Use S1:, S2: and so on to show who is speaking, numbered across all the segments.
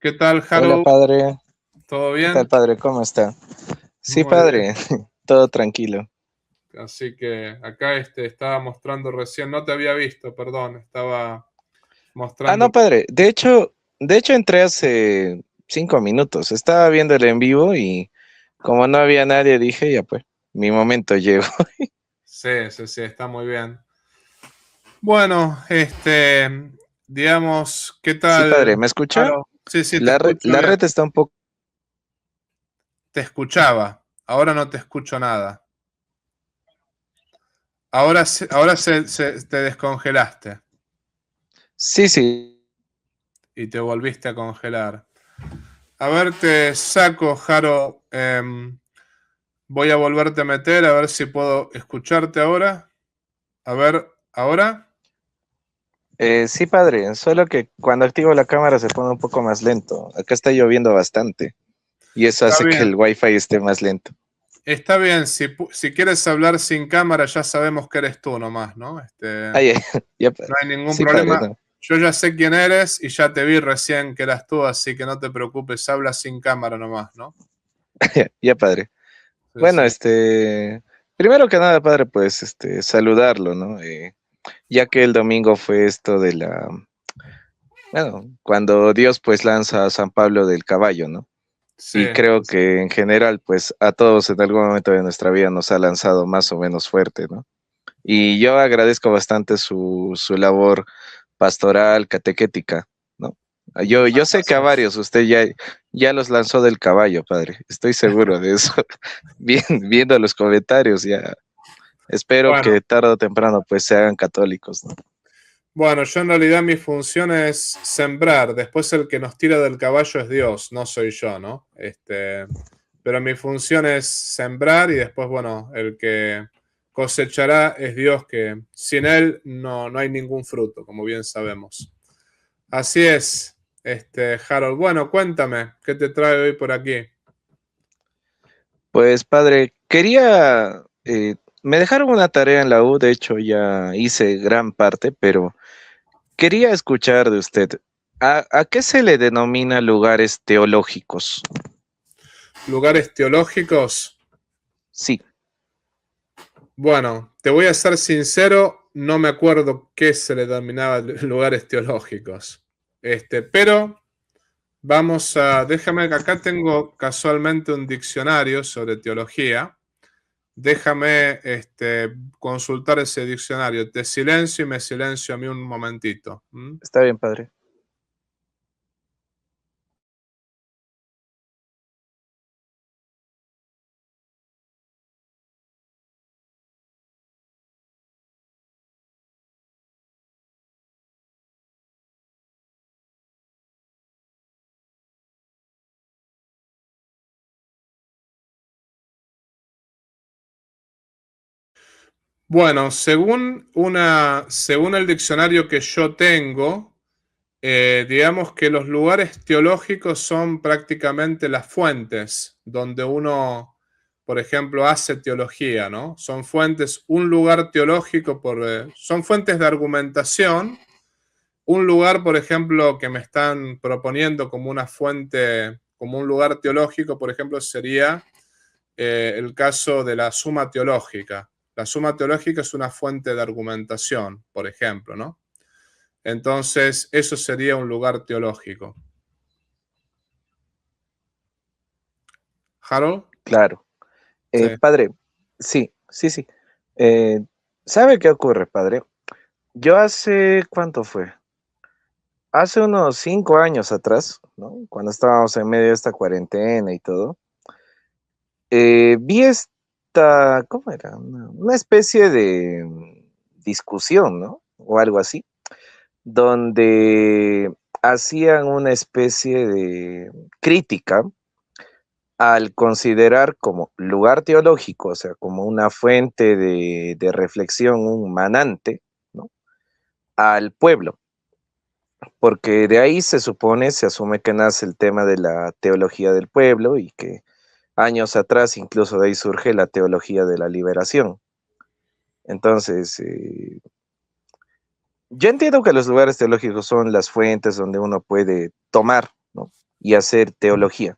S1: ¿Qué tal,
S2: Hola
S1: Harold?
S2: padre,
S1: ¿Todo
S2: ¿qué tal
S1: bien?
S2: padre? ¿Cómo está? Sí
S1: Muy bien.
S2: padre, todo tranquilo.
S1: Así que acá estaba mostrando recién, no te había visto, perdón, estaba
S2: Ah,
S1: mostrando.
S2: no padre, de hecho entré hace 5 minutos, estaba viendo el en vivo y como no había nadie dije, ya pues, mi momento llegó.
S1: Sí, sí, sí, está muy bien. Bueno, digamos, ¿qué
S2: Sí padre,
S1: tal,
S2: ¿me escucha?
S1: Harold? Sí, sí, te escucho
S2: La
S1: bien.
S2: red está un poco...
S1: Te escuchaba, ahora no te escucho nada. Ahora te descongelaste
S2: Sí, sí,
S1: y te volviste a congelar. A ver, te saco, Jaro. Voy a volverte a meter a ver si puedo escucharte ahora. A ver, ¿ahora?
S2: sí padre, solo que cuando activo la cámara se pone un poco más lento. Acá está lloviendo bastante y eso
S1: Está
S2: hace que
S1: bien.
S2: el wifi esté más lento.
S1: Está bien, si quieres hablar sin cámara, ya sabemos que eres tú nomás, ¿no?
S2: Ah, ya, ya,
S1: No hay ningún
S2: sí padre,
S1: problema.
S2: no.
S1: Yo ya sé quién eres y ya te vi recién que eras tú, así que no te preocupes, habla sin cámara nomás, ¿no?
S2: Ya padre.
S1: Sí,
S2: Bueno,
S1: sí.
S2: primero que nada, padre, pues, saludarlo, ¿no? Ya que el domingo fue esto de bueno, cuando Dios pues lanza a San Pablo del caballo, ¿no?
S1: Sí,
S2: Y
S1: sí,
S2: creo
S1: sí.
S2: que en general, pues, a todos en algún momento de nuestra vida nos ha lanzado más o menos fuerte, ¿no? Y yo agradezco bastante su labor pastoral, catequética, ¿no? Yo sé que a
S1: Gracias.
S2: varios usted ya los lanzó del caballo, padre. Estoy seguro de eso. Viendo los comentarios, ya. Espero
S1: Bueno,
S2: que tarde o temprano pues se hagan católicos, ¿no?
S1: bueno, yo en realidad mi función es sembrar. Después el que nos tira del caballo es Dios, no soy yo, ¿no? Pero mi función es sembrar y después, bueno, el que cosechará es Dios, que sin él no hay ningún fruto, como bien sabemos. Así es, Harold. Bueno, cuéntame, ¿qué te trae hoy por aquí?
S2: Pues padre, quería, me dejaron una tarea en la U, de hecho ya hice gran parte, pero quería escuchar de usted, ¿a qué se le denomina lugares teológicos?
S1: Lugares teológicos.
S2: Sí,
S1: Bueno, te voy a ser sincero, no me acuerdo qué se le denominaba lugares teológicos. Pero déjame que acá tengo casualmente un diccionario sobre teología. Déjame consultar ese diccionario. Te silencio y me silencio a mí un momentito. ¿M?
S2: está bien, padre.
S1: Bueno, según el diccionario que yo tengo, digamos que los lugares teológicos son prácticamente las fuentes donde uno, por ejemplo, hace teología, ¿no? Son fuentes, un lugar teológico, son fuentes de argumentación. Un lugar, por ejemplo, que me están proponiendo como una fuente, como un lugar teológico, por ejemplo, sería el caso de la Suma Teológica. La Suma Teológica es una fuente de argumentación, por ejemplo, ¿no? Entonces, eso sería un lugar teológico. ¿Harold?
S2: Claro.
S1: Sí.
S2: Padre, sí, sí, sí. Eh, ¿Sabe qué ocurre, padre? Yo ¿cuánto fue? Hace unos 5 años atrás, ¿no? Cuando estábamos en medio de esta cuarentena y todo, vi ¿cómo era? Una especie de discusión, ¿no? O algo así, donde hacían una especie de crítica al considerar como lugar teológico, o sea, como una fuente de reflexión, un manante, ¿no? Al pueblo, porque de ahí se supone, se asume que nace el tema de la teología del pueblo y que años atrás incluso de ahí surge la teología de la liberación. Entonces, yo entiendo que los lugares teológicos son las fuentes donde uno puede tomar, ¿no? y hacer teología.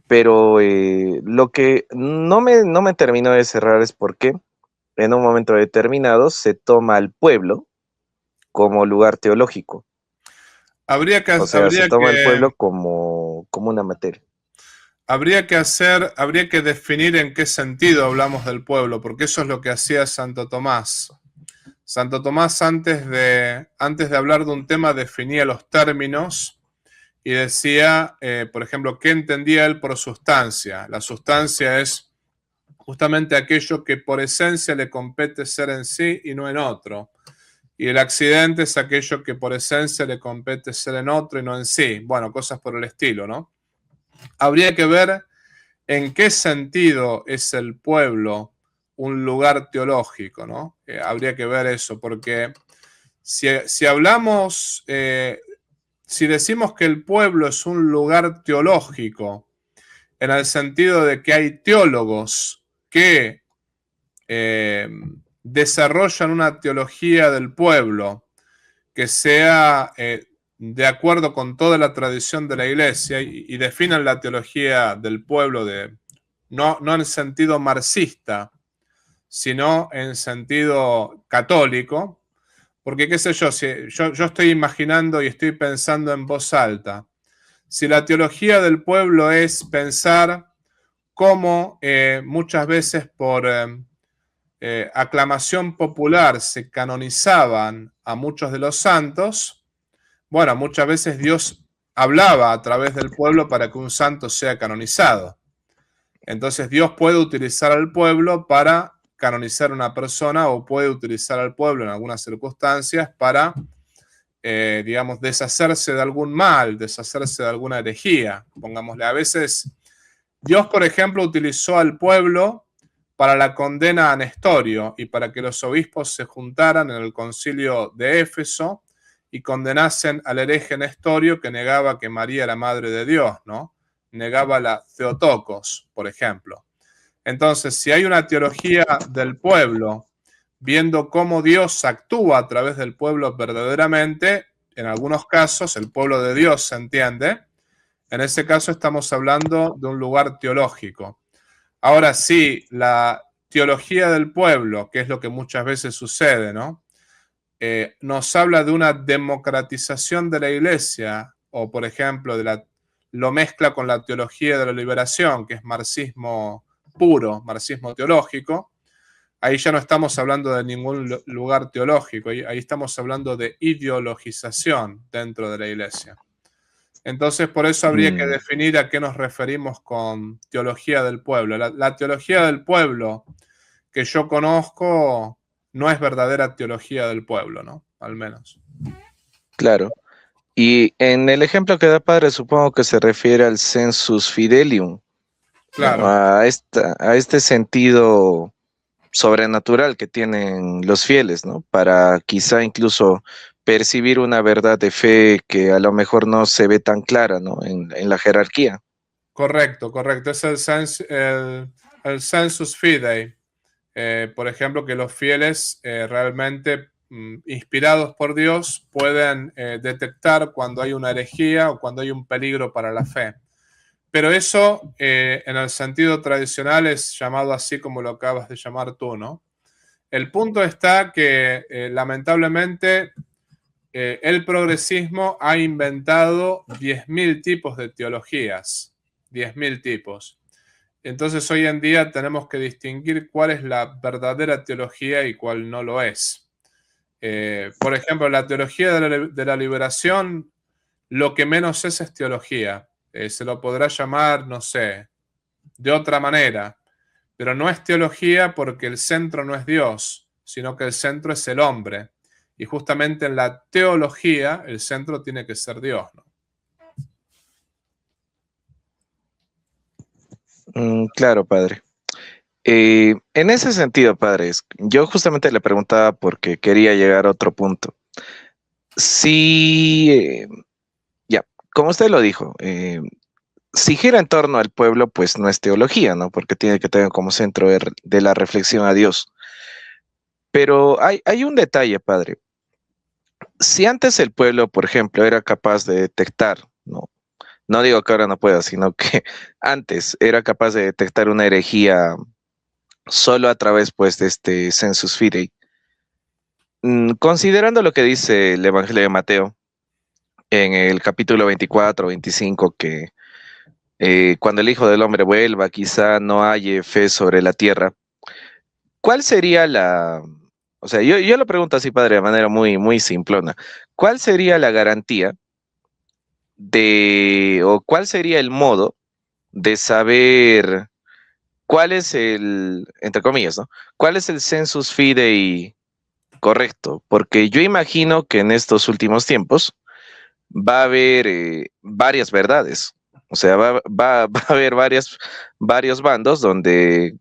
S2: Pero lo que no me terminó de cerrar es porque en un momento determinado se toma al pueblo como lugar teológico. O sea, se toma al pueblo como una materia.
S1: habría que definir en qué sentido hablamos del pueblo, porque eso es lo que hacía Santo Tomás. Santo Tomás antes de hablar de un tema definía los términos y decía, por ejemplo, qué entendía él por sustancia. La sustancia es justamente aquello que por esencia le compete ser en sí y no en otro. Y el accidente es aquello que por esencia le compete ser en otro y no en sí. Bueno, cosas por el estilo, ¿no? Habría que ver en qué sentido es el pueblo un lugar teológico, ¿no? Habría que ver eso, porque si hablamos, si decimos que el pueblo es un lugar teológico, en el sentido de que hay teólogos que desarrollan una teología del pueblo que sea de acuerdo con toda la tradición de la iglesia y definan la teología del pueblo no en sentido marxista, sino en sentido católico, porque qué sé yo, si yo estoy imaginando y estoy pensando en voz alta, si la teología del pueblo es pensar cómo muchas veces por aclamación popular se canonizaban a muchos de los santos, bueno, muchas veces Dios hablaba a través del pueblo para que un santo sea canonizado. Entonces Dios puede utilizar al pueblo para canonizar a una persona o puede utilizar al pueblo en algunas circunstancias para, digamos, deshacerse de algún mal, deshacerse de alguna herejía. Pongámosle, a veces Dios, por ejemplo, utilizó al pueblo para la condena a Nestorio y para que los obispos se juntaran en el concilio de Éfeso y condenasen al hereje Nestorio que negaba que María era madre de Dios, ¿no? Negaba la Theotokos, por ejemplo. Entonces, si hay una teología del pueblo, viendo cómo Dios actúa a través del pueblo verdaderamente, en algunos casos el pueblo de Dios se entiende, en ese caso estamos hablando de un lugar teológico. Ahora sí, la teología del pueblo, que es lo que muchas veces sucede, ¿no? Nos habla de una democratización de la iglesia, o por ejemplo, lo mezcla con la teología de la liberación, que es marxismo puro, marxismo teológico. Ahí ya no estamos hablando de ningún lugar teológico, ahí estamos hablando de ideologización dentro de la iglesia. Entonces, por eso habría que definir a qué nos referimos con teología del pueblo. La teología del pueblo que yo conozco no es verdadera teología del pueblo, ¿no? Al menos.
S2: Claro. Y en el ejemplo que da padre, supongo que se refiere al sensus fidelium, ¿no?
S1: Claro,
S2: A este sentido sobrenatural que tienen los fieles, ¿no? Para quizá incluso percibir una verdad de fe que a lo mejor no se ve tan clara, ¿no? En la jerarquía.
S1: correcto, correcto. Es el sensus fidei. Por ejemplo, que los fieles realmente inspirados por Dios pueden detectar cuando hay una herejía o cuando hay un peligro para la fe. Pero eso en el sentido tradicional es llamado así como lo acabas de llamar tú, ¿no? El punto está que lamentablemente el progresismo ha inventado 10.000 tipos de teologías, 10.000 tipos. Entonces hoy en día tenemos que distinguir cuál es la verdadera teología y cuál no lo es. Por ejemplo, la teología de la liberación, lo que menos es teología. Se lo podrá llamar, no sé, de otra manera, pero no es teología porque el centro no es Dios, sino que el centro es el hombre. Y justamente en la teología el centro tiene que ser Dios, ¿no?
S2: Claro, padre. En ese sentido, padres, yo justamente le preguntaba porque quería llegar a otro punto. Sí, ya, como usted lo dijo, si gira en torno al pueblo, pues no es teología, ¿no? Porque tiene que tener como centro de la reflexión a Dios. Pero hay un detalle, padre. Si antes el pueblo, por ejemplo, era capaz de detectar, ¿no? No digo que ahora no pueda, sino que antes era capaz de detectar una herejía solo a través pues de este sensus fidei. Considerando lo que dice el Evangelio de Mateo en el capítulo 24, 25, que cuando el Hijo del Hombre vuelva, quizá no haya fe sobre la tierra. ¿Cuál sería o sea, yo lo pregunto así, padre, de manera muy, muy simplona. ¿Cuál sería la garantía o cuál sería el modo de saber cuál es entre comillas, ¿no? ¿Cuál es el sensus fidei correcto? Porque yo imagino que en estos últimos tiempos va a haber varias verdades. O sea, va a haber varios bandos donde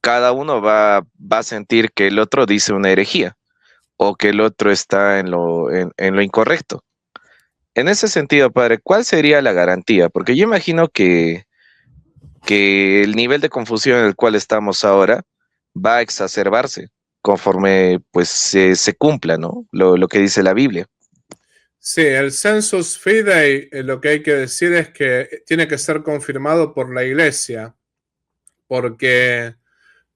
S2: cada uno va a sentir que el otro dice una herejía o que el otro está en lo incorrecto. En ese sentido, padre, ¿cuál sería la garantía? Porque yo imagino que el nivel de confusión en el cual estamos ahora va a exacerbarse conforme pues se cumpla, ¿no? Lo que dice la Biblia.
S1: Sí, el sensus fidei, lo que hay que decir es que tiene que ser confirmado por la iglesia, porque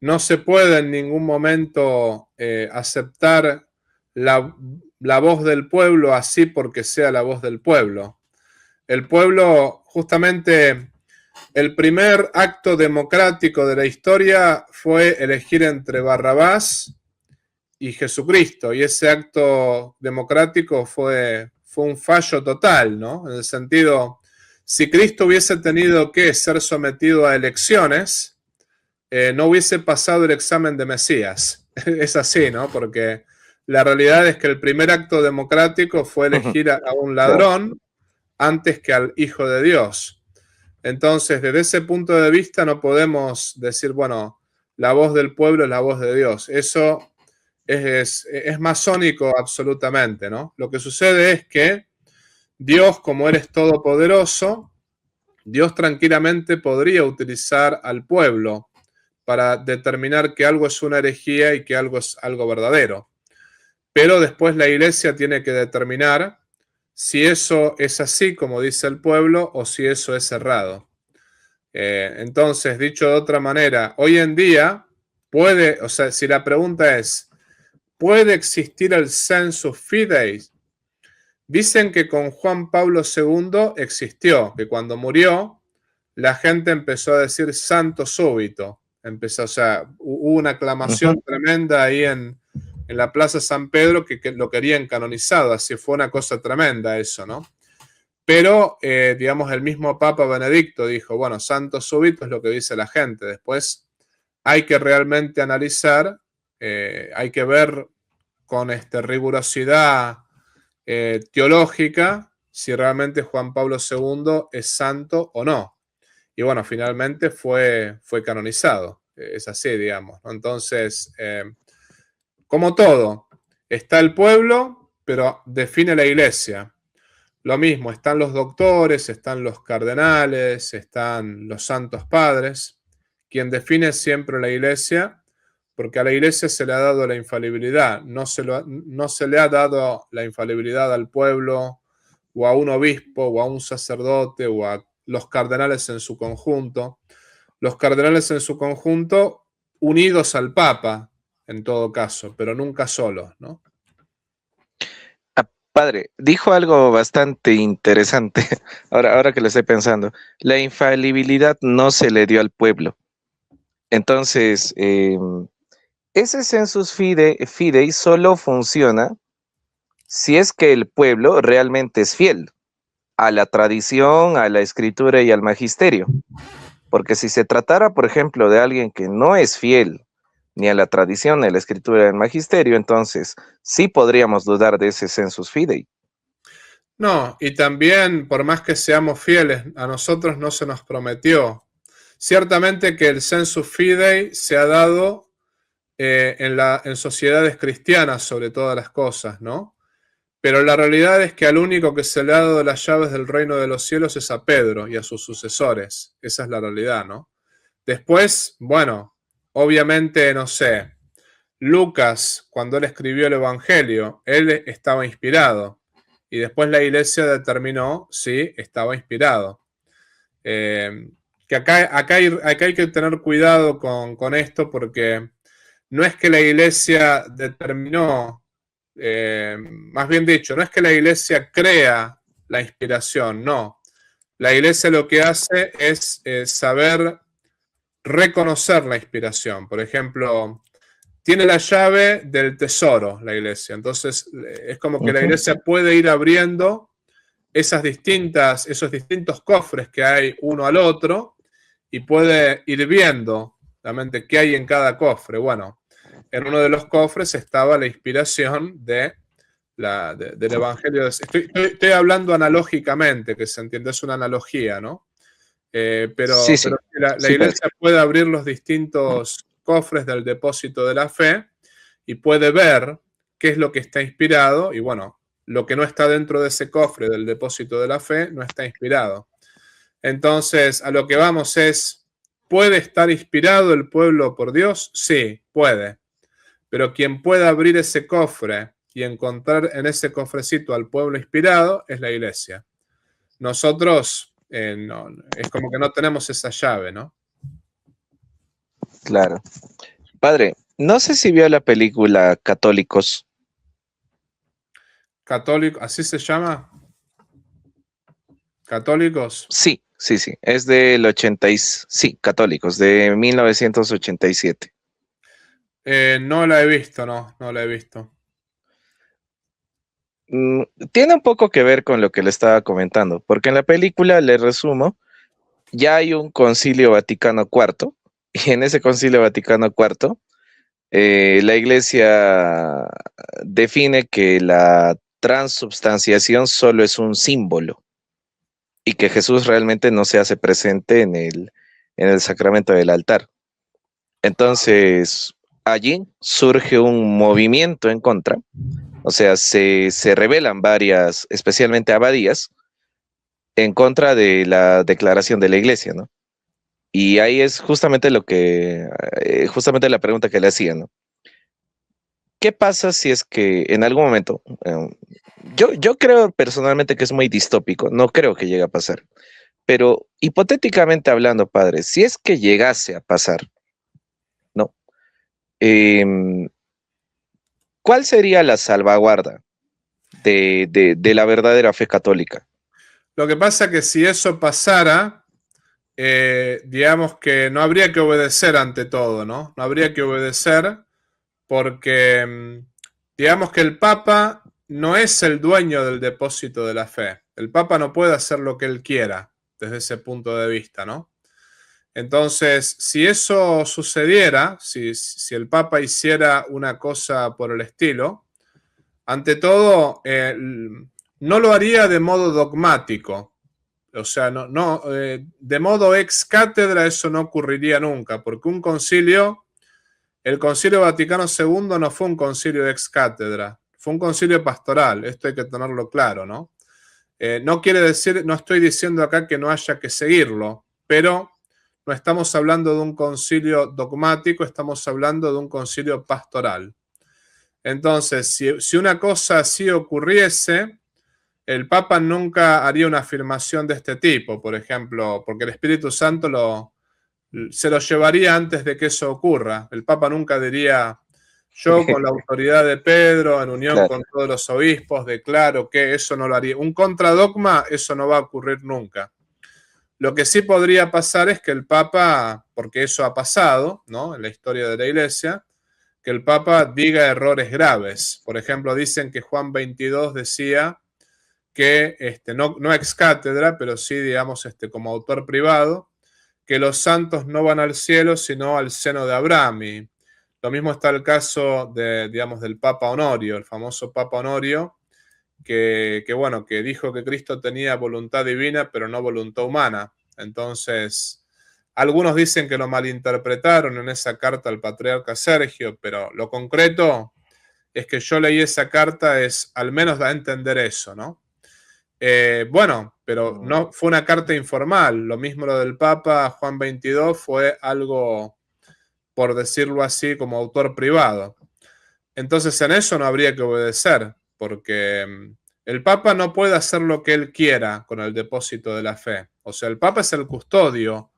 S1: no se puede en ningún momento aceptar la, la voz del pueblo así porque sea la voz del pueblo. El pueblo, justamente, el primer acto democrático de la historia fue elegir entre Barrabás y Jesucristo, y ese acto democrático fue un fallo total, ¿no? En el sentido, si Cristo hubiese tenido que ser sometido a elecciones, no hubiese pasado el examen de Mesías. Es así, ¿no? Porque la realidad es que el primer acto democrático fue elegir a un
S2: Claro.
S1: ladrón antes que al Hijo de Dios. Entonces, desde ese punto de vista no podemos decir, bueno, la voz del pueblo es la voz de Dios. Eso es masónico absolutamente, ¿no? Lo que sucede es que Dios, como eres todopoderoso, Dios tranquilamente podría utilizar al pueblo para determinar que algo es una herejía y que algo es algo verdadero. Pero después la iglesia tiene que determinar si eso es así, como dice el pueblo, o si eso es errado. Entonces, dicho de otra manera, hoy en día puede, o sea, si la pregunta es, ¿puede existir el sensus fidei? Dicen que con Juan Pablo II existió, que cuando murió, la gente empezó a decir santo súbito. Empezó, o sea, hubo una aclamación tremenda ahí en la Plaza San Pedro que lo querían canonizado, así fue una cosa tremenda eso, ¿no? Pero, digamos, el mismo Papa Benedicto dijo, bueno, santo súbito es lo que dice la gente, después hay que realmente analizar, hay que ver con rigurosidad teológica si realmente Juan Pablo II es santo o no. Y bueno, finalmente fue canonizado, es así, digamos, ¿no? Entonces, como todo, está el pueblo, pero define la iglesia. Lo mismo, están los doctores, están los cardenales, están los santos padres, quien define siempre la iglesia, porque a la iglesia se le ha dado la infalibilidad, no se le ha dado la infalibilidad al pueblo o a un obispo o a un sacerdote o a los cardenales en su conjunto. Los cardenales en su conjunto unidos al Papa, en todo caso, pero nunca solos, ¿no?
S2: Padre, dijo algo bastante interesante, ahora que lo estoy pensando. La infalibilidad no se le dio al pueblo. Entonces, ese sensus fidei solo funciona si es que el pueblo realmente es fiel a la tradición, a la escritura y al magisterio. Porque si se tratara, por ejemplo, de alguien que no es fiel ni a la tradición, ni a la escritura y al magisterio, entonces sí podríamos dudar de ese sensus fidei.
S1: No, y también, por más que seamos fieles, a nosotros no se nos prometió. Ciertamente que el sensus fidei se ha dado en sociedades cristianas sobre todas las cosas, ¿no? Pero la realidad es que al único que se le ha dado las llaves del reino de los cielos es a Pedro y a sus sucesores. Esa es la realidad, ¿no? Después, bueno, obviamente, no sé, Lucas, cuando él escribió el Evangelio, él estaba inspirado y después la iglesia determinó si estaba inspirado. Que acá hay que tener cuidado con esto, porque no es que la iglesia determinó, más bien dicho, no es que la iglesia crea la inspiración, no. La iglesia lo que hace es saber reconocer la inspiración. Por ejemplo, tiene la llave del tesoro la iglesia. Entonces, es como que la iglesia puede ir abriendo esos distintos cofres que hay uno al otro y puede ir viendo realmente qué hay en cada cofre. Bueno, en uno de los cofres estaba la inspiración del Evangelio. Estoy hablando analógicamente, que se entiende, es una analogía, ¿no?
S2: Sí,
S1: Pero
S2: sí,
S1: la
S2: sí, padre.
S1: iglesia puede abrir los distintos cofres del depósito de la fe y puede ver qué es lo que está inspirado y bueno, lo que no está dentro de ese cofre del depósito de la fe no está inspirado. Entonces, a lo que vamos es, ¿puede estar inspirado el pueblo por Dios? Sí, puede. Pero quien pueda abrir ese cofre y encontrar en ese cofrecito al pueblo inspirado es la iglesia. Nosotros no, es como que no tenemos esa llave, ¿no?
S2: Claro. Padre, no sé si vio la película Católicos.
S1: Católico, ¿así se llama? ¿Católicos?
S2: Sí, sí, sí. Es del 80 sí, Católicos, de 1987.
S1: No la he visto, no la he visto.
S2: Mm, Tiene un poco que ver con lo que le estaba comentando, porque en la película, le resumo, ya hay un concilio Vaticano cuarto, y en ese concilio Vaticano cuarto, la iglesia define que la transubstanciación solo es un símbolo y que Jesús realmente no se hace presente en el sacramento del altar. Entonces, allí surge un movimiento en contra, o sea, se rebelan varias, especialmente abadías, en contra de la declaración de la iglesia, ¿no? Y ahí es justamente justamente la pregunta que le hacían, ¿no? ¿Qué pasa si es que en algún momento, yo creo personalmente que es muy distópico, no creo que llegue a pasar, pero hipotéticamente hablando, padre, si es que llegase a pasar, ¿no? Em, ¿Cuál sería la salvaguarda de la verdadera fe católica?
S1: Lo que pasa es que si eso pasara, digamos que no habría que obedecer ante todo, ¿no? No habría que obedecer porque, digamos que el Papa no es el dueño del depósito de la fe. El Papa no puede hacer lo que él quiera desde ese punto de vista, ¿no? Entonces, si eso sucediera, si el Papa hiciera una cosa por el estilo, ante todo, no lo haría de modo dogmático. O sea, de modo ex cátedra eso no ocurriría nunca, porque el Concilio Vaticano II no fue un concilio ex cátedra, fue un concilio pastoral, esto hay que tenerlo claro, ¿no? No quiere decir, no estoy diciendo acá que no haya que seguirlo, pero no estamos hablando de un concilio dogmático, estamos hablando de un concilio pastoral. Entonces, si una cosa así ocurriese, el Papa nunca haría una afirmación de este tipo, por ejemplo, porque el Espíritu Santo se lo llevaría antes de que eso ocurra. El Papa nunca diría, yo con la autoridad de Pedro, en unión
S2: Claro,
S1: con todos los obispos, declaro que eso no lo haría. Un contradogma, eso no va a ocurrir nunca. Lo que sí podría pasar es que el Papa, porque eso ha pasado, ¿no? En la historia de la Iglesia, que el Papa diga errores graves. Por ejemplo, dicen que Juan 22 decía que, no ex cátedra, pero sí, digamos, como autor privado, que los santos no van al cielo, sino al seno de Abraham. Y lo mismo está el caso digamos, del Papa Honorio, el famoso Papa Honorio, bueno, que dijo que Cristo tenía voluntad divina, pero no voluntad humana. Entonces, algunos dicen que lo malinterpretaron en esa carta al patriarca Sergio, pero lo concreto es que yo leí esa carta, al menos da a entender eso, ¿no? Bueno, pero no fue una carta informal. Lo mismo lo del Papa Juan XXII fue algo, por decirlo así, como autor privado. Entonces en eso no habría que obedecer, porque El Papa no puede hacer lo que él quiera con el depósito de la fe. O sea, el Papa es el custodio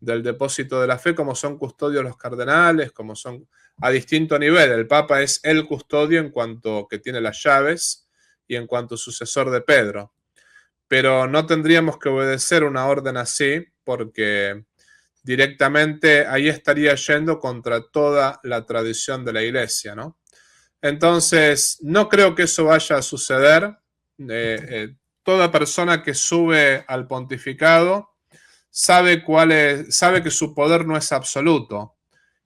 S1: del depósito de la fe, como son custodios los cardenales, como son a distinto nivel. El Papa es el custodio en cuanto que tiene las llaves y en cuanto sucesor de Pedro. Pero no tendríamos que obedecer una orden así porque directamente ahí estaría yendo contra toda la tradición de la Iglesia, ¿no? Entonces, no creo que eso vaya a suceder. Toda persona que sube al pontificado sabe sabe que su poder no es absoluto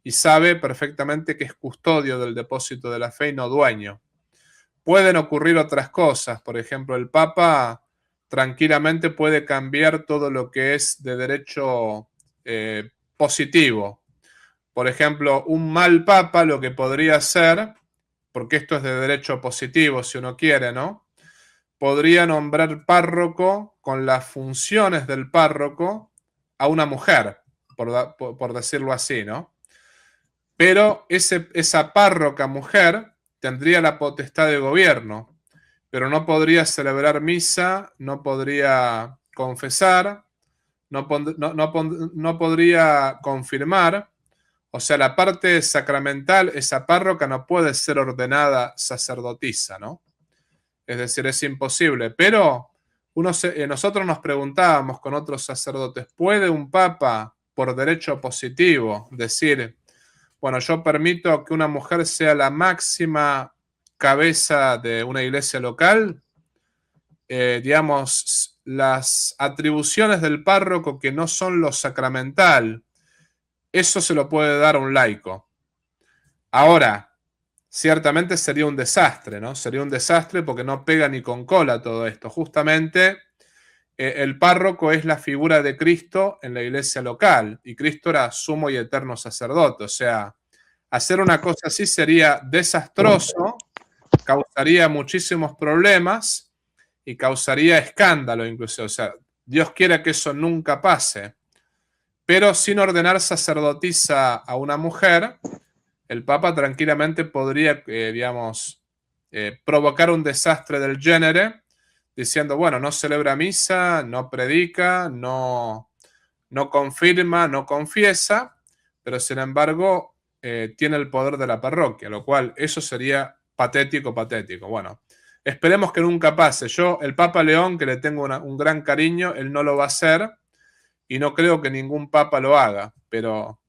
S1: y sabe perfectamente que es custodio del depósito de la fe y no dueño. Pueden ocurrir otras cosas, por ejemplo, el Papa tranquilamente puede cambiar todo lo que es de derecho positivo. Por ejemplo, un mal Papa lo que podría hacer, porque esto es de derecho positivo si uno quiere, ¿no? Podría nombrar párroco con las funciones del párroco a una mujer, por decirlo así, ¿no? Pero esa párroca mujer tendría la potestad de gobierno, pero no podría celebrar misa, no podría confesar, no podría confirmar. O sea, la parte sacramental, esa párroca no puede ser ordenada sacerdotisa, ¿no? Es decir, es imposible. Pero nosotros nos preguntábamos con otros sacerdotes, ¿puede un papa, por derecho positivo, decir, bueno, yo permito que una mujer sea la máxima cabeza de una iglesia local? Digamos, las atribuciones del párroco que no son lo sacramental, eso se lo puede dar a un laico. Ahora, ciertamente sería un desastre, ¿no? Sería un desastre porque no pega ni con cola todo esto. Justamente el párroco es la figura de Cristo en la iglesia local y Cristo era sumo y eterno sacerdote. O sea, hacer una cosa así sería desastroso, causaría muchísimos problemas y causaría escándalo incluso. O sea, Dios quiera que eso nunca pase. Pero sin ordenar sacerdotisa a una mujer, el Papa tranquilamente podría, digamos, provocar un desastre del género, diciendo, bueno, no celebra misa, no predica, no confirma, no confiesa, pero sin embargo tiene el poder de la parroquia, lo cual eso sería patético, patético. Bueno, esperemos que nunca pase. Yo, el Papa León, que le tengo un gran cariño, él no lo va a hacer y no creo que ningún Papa lo haga, pero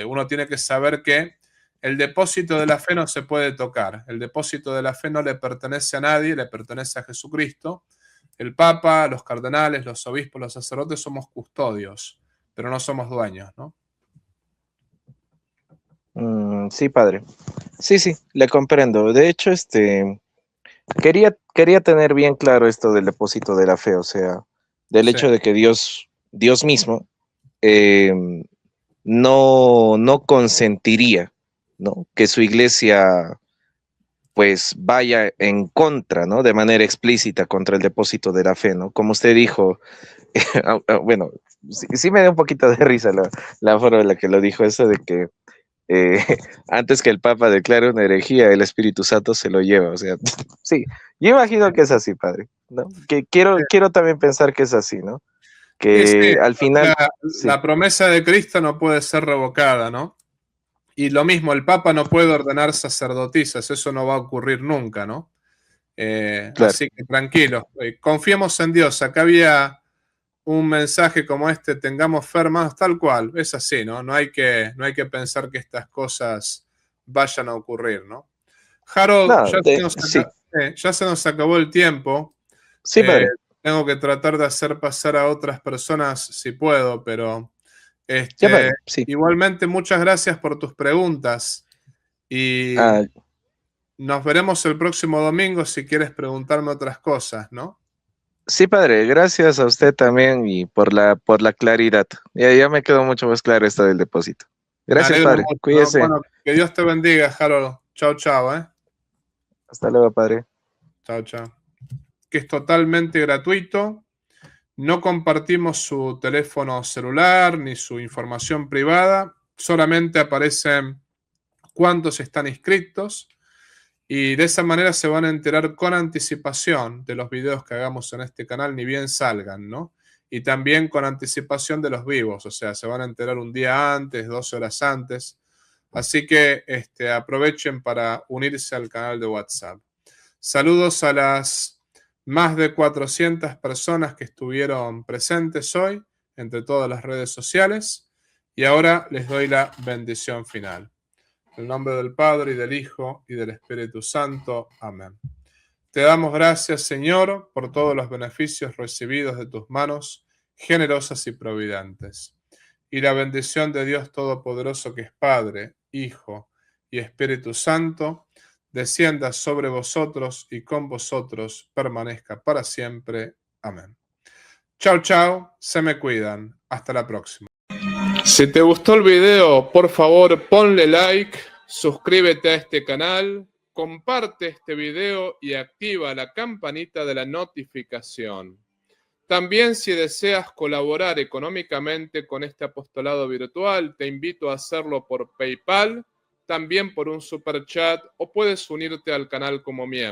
S1: uno tiene que saber que el depósito de la fe no se puede tocar. El depósito de la fe no le pertenece a nadie, le pertenece a Jesucristo. El Papa, los cardenales, los obispos, los sacerdotes somos custodios, pero no somos dueños, ¿no?
S2: Sí, padre. Sí, sí, le comprendo. De hecho, quería tener bien claro esto del depósito de la fe, o sea, del
S1: Sí,
S2: hecho de que Dios mismo eh, no consentiría, ¿no? Que su iglesia pues vaya en contra, ¿no? De manera explícita contra el depósito de la fe, ¿no? Como usted dijo, bueno, sí me da un poquito de risa la forma en la que lo dijo, eso de que eh, antes que el Papa declare una herejía, el Espíritu Santo se lo lleva. O sea, sí, yo imagino que es así, padre, ¿no? Que quiero también pensar que es así, ¿no?
S1: sí, sí.
S2: Que al
S1: O sea,
S2: final, sí,
S1: la promesa de Cristo no puede ser revocada, ¿no? Y lo mismo, el Papa no puede ordenar sacerdotisas, eso no va a ocurrir nunca, ¿no?
S2: claro.
S1: Así que tranquilos, confiemos en Dios. Acá había un mensaje como este, tengamos fe, hermanos, tal cual, es así, ¿no? No hay que pensar que estas cosas vayan a ocurrir, ¿no? Harold,
S2: No, sí,
S1: ya se nos acabó el tiempo.
S2: sí,
S1: Eh,
S2: padre.
S1: tengo que tratar de hacer pasar a otras personas si puedo, pero
S2: Ya,
S1: este,
S2: padre, sí.
S1: igualmente muchas gracias por tus preguntas y
S2: Ah,
S1: nos veremos el próximo domingo si quieres preguntarme otras cosas, ¿no?
S2: sí, padre, gracias a usted también y por la claridad. Ya me quedó mucho más claro esto del depósito.
S1: Me
S2: Gracias,
S1: alegro
S2: padre.
S1: mucho, ¿no?
S2: Cuídese.
S1: Bueno, que Dios te bendiga, Harold. Chao, chao, ¿eh?
S2: Hasta luego, padre.
S1: Chao, chao. Que es totalmente gratuito. No compartimos su teléfono celular ni su información privada. Solamente aparecen cuántos están inscritos Y de esa manera se van a enterar con anticipación de los videos que hagamos en este canal, ni bien salgan, ¿no? Y también con anticipación de los vivos, o sea, se van a enterar un día antes, 12 horas antes. Así que aprovechen para unirse al canal de WhatsApp. Saludos a las más de 400 personas que estuvieron presentes hoy entre todas las redes sociales. Y ahora les doy la bendición final. En el nombre del Padre, y del Hijo, y del Espíritu Santo. Amén. Te damos gracias, Señor, por todos los beneficios recibidos de tus manos, generosas y providentes. Y la bendición de Dios Todopoderoso, que es Padre, Hijo y Espíritu Santo, descienda sobre vosotros y con vosotros permanezca para siempre. Amén. Chao, chao, se me cuidan. Hasta la próxima. Si te gustó el video, por favor ponle like, suscríbete a este canal, comparte este video y activa la campanita de la notificación. También, si deseas colaborar económicamente con este apostolado virtual, te invito a hacerlo por PayPal, también por un super chat, o puedes unirte al canal como miembro.